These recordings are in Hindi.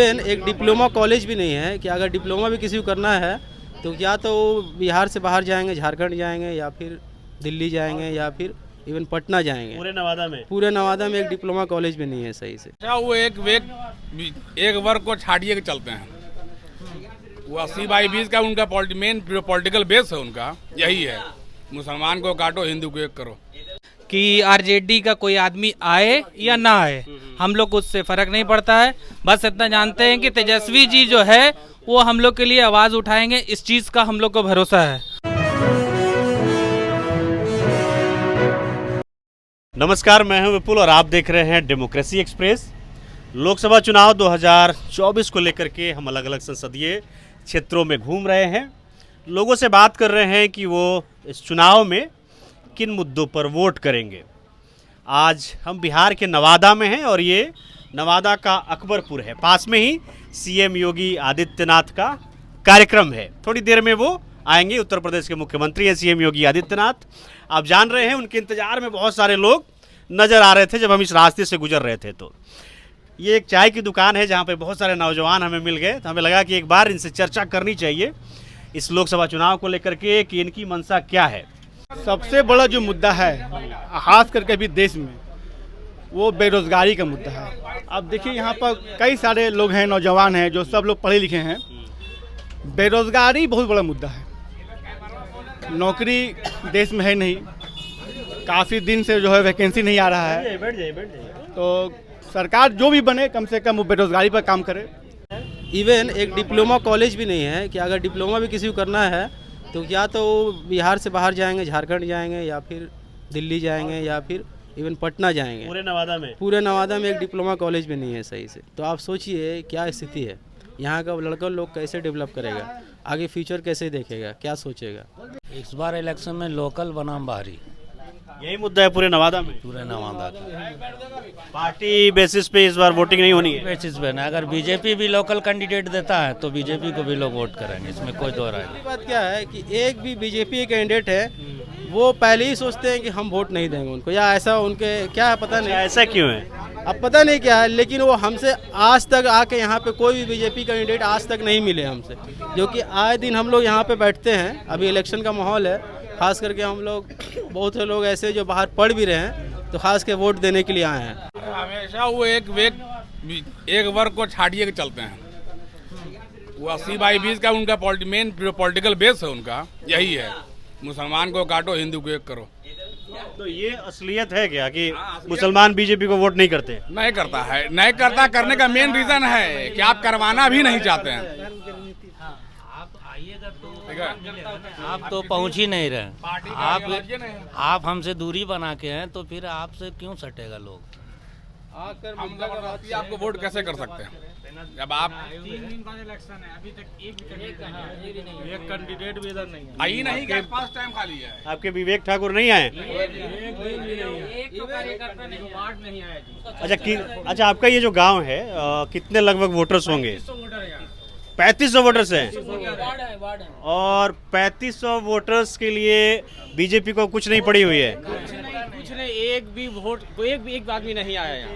एक डिप्लोमा कॉलेज भी नहीं है कि अगर डिप्लोमा भी किसी को करना है तो या तो बिहार से बाहर जाएंगे, झारखंड जाएंगे या फिर दिल्ली जाएंगे या फिर इवन पटना जाएंगे। पूरे नवादा में एक डिप्लोमा कॉलेज भी नहीं है सही से। वो एक वर्ग को छाड़िए के चलते हैं। वो 80/20 का उनका मेन पॉलिटिकल बेस है, उनका यही है, मुसलमान को काटो हिंदू को एक करो। कि आरजेडी का कोई आदमी आए या ना आए, हम लोग को उससे फर्क नहीं पड़ता है। बस इतना जानते हैं कि तेजस्वी जी जो है वो हम लोग के लिए आवाज उठाएंगे, इस चीज का हम लोग को भरोसा है। नमस्कार, मैं हूं विपुल और आप देख रहे हैं डेमोक्रेसी एक्सप्रेस। लोकसभा चुनाव 2024 को लेकर के हम अलग अलग संसदीय क्षेत्रों में घूम रहे हैं, लोगों से बात कर रहे हैं कि वो इस चुनाव में किन मुद्दों पर वोट करेंगे। आज हम बिहार के नवादा में हैं और ये नवादा का अकबरपुर है, पास में ही सीएम योगी आदित्यनाथ का कार्यक्रम है। थोड़ी देर में वो आएंगे। उत्तर प्रदेश के मुख्यमंत्री हैं सीएम योगी आदित्यनाथ। आप जान रहे हैं उनके इंतजार में बहुत सारे लोग नज़र आ रहे थे जब हम इस रास्ते से गुजर रहे थे। तो ये एक चाय की दुकान है जहाँ पे बहुत सारे नौजवान हमें मिल गए, तो हमें लगा कि एक बार इनसे चर्चा करनी चाहिए इस लोकसभा चुनाव को लेकर के कि इनकी मंशा क्या है। सबसे बड़ा जो मुद्दा है खास करके अभी देश में, वो बेरोजगारी का मुद्दा है। अब देखिए यहाँ पर कई सारे लोग हैं, नौजवान हैं, जो सब लोग पढ़े लिखे हैं। बेरोजगारी बहुत बड़ा मुद्दा है। नौकरी देश में है नहीं, काफ़ी दिन से जो है वैकेंसी नहीं आ रहा है। तो सरकार जो भी बने कम से कम वो बेरोजगारी पर काम करे। इवन एक डिप्लोमा कॉलेज भी नहीं है कि अगर डिप्लोमा भी किसी को करना है तो या तो बिहार से बाहर जाएंगे, झारखंड जाएंगे या फिर दिल्ली जाएंगे या फिर इवन पटना जाएंगे। पूरे नवादा में एक डिप्लोमा कॉलेज भी नहीं है सही से। तो आप सोचिए क्या स्थिति है, यहाँ का लड़का लोग कैसे डेवलप करेगा, आगे फ्यूचर कैसे देखेगा, क्या सोचेगा। इस बार इलेक्शन में लोकल बनाम बाहरी, यही मुद्दा है पूरे नवादा में। पूरे नवादा का पार्टी बेसिस पे इस बार वोटिंग नहीं होनी है। बेसिस पे ना, अगर बीजेपी भी लोकल कैंडिडेट देता है तो बीजेपी को भी लोग वोट करेंगे, इसमें कोई दो राय नहीं। बात क्या है कि एक भी बीजेपी कैंडिडेट है वो पहले ही सोचते हैं कि हम वोट नहीं देंगे उनको, या ऐसा उनके क्या है पता नहीं। ऐसा क्यों है अब पता नहीं क्या है, लेकिन वो हमसे आज तक आके यहाँ पे कोई भी बीजेपी कैंडिडेट आज तक नहीं मिले हमसे, जो कि आए दिन हम लोग यहाँ पे बैठते हैं। अभी इलेक्शन का माहौल है, खास करके हम लोग बहुत से लोग ऐसे जो बाहर पढ़ भी रहे हैं तो खास के वोट देने के लिए आए हैं। हमेशा वो एक वर्ग को छाड़िए के चलते हैं। वो 80/20 का उनका मेन पॉलिटिकल बेस है, उनका यही है, मुसलमान को काटो हिंदू को एक करो। तो ये असलियत है क्या कि मुसलमान बीजेपी को वोट नहीं करते? नहीं करता है, नहीं करता। करने का मेन रीजन है कि आप करवाना भी नहीं चाहते हैं। आप तो पहुंच ही नहीं रहे, आप हमसे दूरी बना के हैं, तो फिर आपसे क्यों सटेगा लोग। हम जबरदस्ती आपको वोट कैसे कर सकते हैं जब आप 3 दिन बाद इलेक्शन है, अभी तक एक कैंडिडेट भी इधर नहीं है। आई नहीं कि फर्स्ट टाइम खाली है। आपके विवेक ठाकुर नहीं आए? अच्छा, आपका ये जो गांव है कितने लगभग वोटर्स होंगे? 3500 वोटर्स हैं। और 3500 वोटर्स के लिए बीजेपी को कुछ नहीं पड़ी हुई है। कुछ नहीं, एक भी वोट, एक आदमी नहीं आया यहाँ।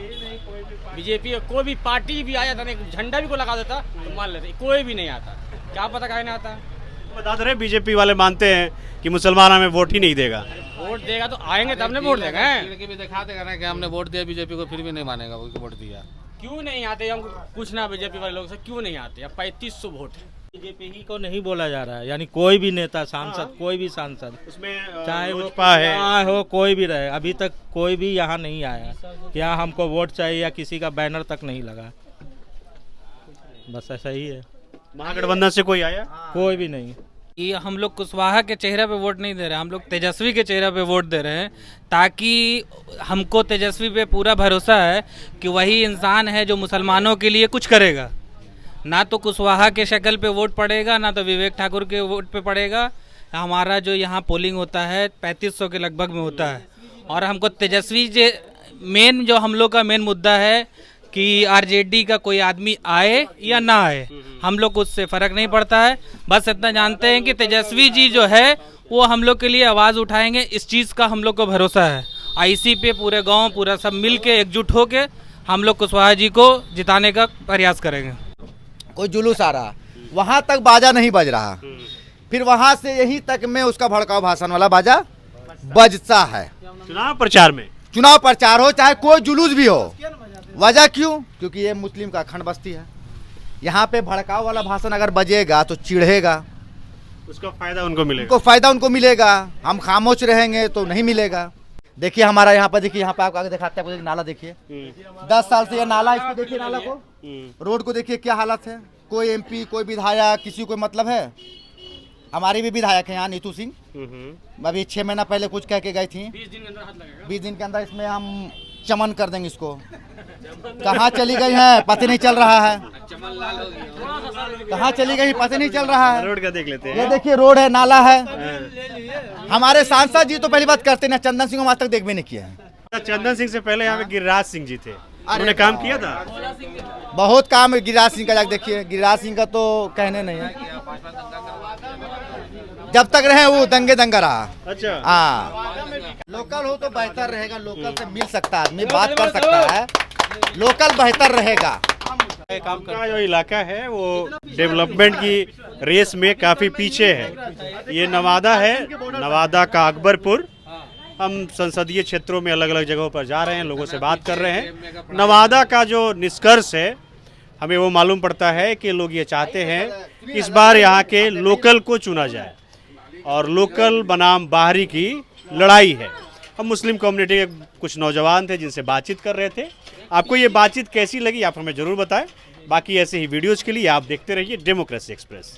बीजेपी कोई भी पार्टी भी आया था, झंडा भी को लगा देता तो मान लेते, कोई भी नहीं आता। क्या पता काहे नहीं आता। बता दे रहे बीजेपी वाले मानते हैं कि मुसलमान हमें वोट ही नहीं देगा। वोट देगा तो आएंगे तब ने वोट देंगे। भी दिखा देगा ना कि हमने वोट दिया बीजेपी को, फिर भी नहीं मानेगा वो वोट दिया। क्यों नहीं आते हम कुछ ना, बीजेपी वाले लोग से क्यों नहीं आते। अब 3500 वोट है। बीजेपी ही को नहीं बोला जा रहा है, यानी कोई भी नेता, सांसद, कोई भी सांसद, उसमें चाहे वो है हो, कोई भी रहे, अभी तक कोई भी यहाँ नहीं आया। यहाँ हमको वोट चाहिए या किसी का बैनर तक नहीं लगा, बस ऐसा ही है। महागठबंधन से कोई आया? कोई भी नहीं। कि हम लोग कुशवाहा के चेहरे पे वोट नहीं दे रहे हैं, हम लोग तेजस्वी के चेहरे पे वोट दे रहे हैं, ताकि हमको तेजस्वी पे पूरा भरोसा है कि वही इंसान है जो मुसलमानों के लिए कुछ करेगा। ना तो कुशवाहा के शक्ल पे वोट पड़ेगा, ना तो विवेक ठाकुर के वोट पे पड़ेगा। हमारा जो यहाँ पोलिंग होता है 3500 के लगभग में होता है, और हमको तेजस्वी मेन जो हम लोग का मेन मुद्दा है कि आरजेडी का कोई आदमी आए या ना आए, हम लोग को उससे फर्क नहीं पड़ता है। बस इतना जानते हैं कि तेजस्वी जी जो है वो हम लोग के लिए आवाज़ उठाएंगे, इस चीज़ का हम लोग को भरोसा है। इसी पे पूरे गांव पूरा सब मिल के एकजुट होके हम लोग कुशवाहा जी को जिताने का प्रयास करेंगे। कोई जुलूस आ रहा, वहाँ तक बाजा नहीं बज रहा, फिर वहाँ से यहीं तक में उसका भड़काऊ भाषण वाला बाजा बजता है। चुनाव प्रचार में, चुनाव प्रचार हो चाहे कोई जुलूस भी हो, वजह क्यों? क्योंकि ये मुस्लिम का अखंड बस्ती है। यहाँ पे भड़काऊ वाला भाषण अगर बजेगा तो चिढ़ेगा, उसका फायदा उनको मिलेगा। उनको फायदा उनको मिलेगा, हम खामोश रहेंगे तो नहीं मिलेगा। देखिए हमारा यहाँ पर, देखिए यहाँ पे आपको आगे दिखाते हैं, आपको नाला देखिए, 10 साल से ये नाला, इसको देखिए नाला को, रोड को देखिए क्या हालत है। कोई एमपी, कोई विधायक, किसी को मतलब है? हमारी भी विधायक है यहाँ, नीतू सिंह, अभी 6 महीना पहले कुछ कह के गई थी, 20 दिन के अंदर इसमें हम चमन कर देंगे इसको। कहाँ चली गई है पता नहीं चल रहा है, कहाँ चली गई पता नहीं चल रहा है। रोड का देख लेते हैं, ये देखिए रोड है, नाला है। हमारे सांसद जी तो पहली बात करते ना, चंदन सिंह को आज तक देख भी नहीं किया है। चंदन सिंह से पहले यहाँ पे गिरिराज सिंह जी थे, उन्होंने काम किया था, बहुत काम है गिरिराज सिंह का। जाके देखिए, गिरिराज सिंह का तो कहने नहीं है, जब तक रहे वो दंगे दंगा रहा। अच्छा, हाँ, लोकल हो तो बेहतर रहेगा, लोकल से मिल सकता है आदमी, बात कर सकता है, लोकल बेहतर रहेगा। काम का जो इलाका है वो डेवलपमेंट की रेस में काफी पीछे है। ये नवादा है, नवादा का अकबरपुर। हम संसदीय क्षेत्रों में अलग अलग जगहों पर जा रहे हैं, लोगों से बात कर रहे हैं। नवादा का जो निष्कर्ष है, हमें वो मालूम पड़ता है कि लोग ये चाहते हैं इस बार यहाँ के लोकल को चुना जाए, और लोकल बनाम बाहरी की लड़ाई है। हम मुस्लिम कम्युनिटी के कुछ नौजवान थे जिनसे बातचीत कर रहे थे। आपको ये बातचीत कैसी लगी आप हमें ज़रूर बताएं। बाकी ऐसे ही वीडियोज़ के लिए आप देखते रहिए डेमोक्रेसी एक्सप्रेस।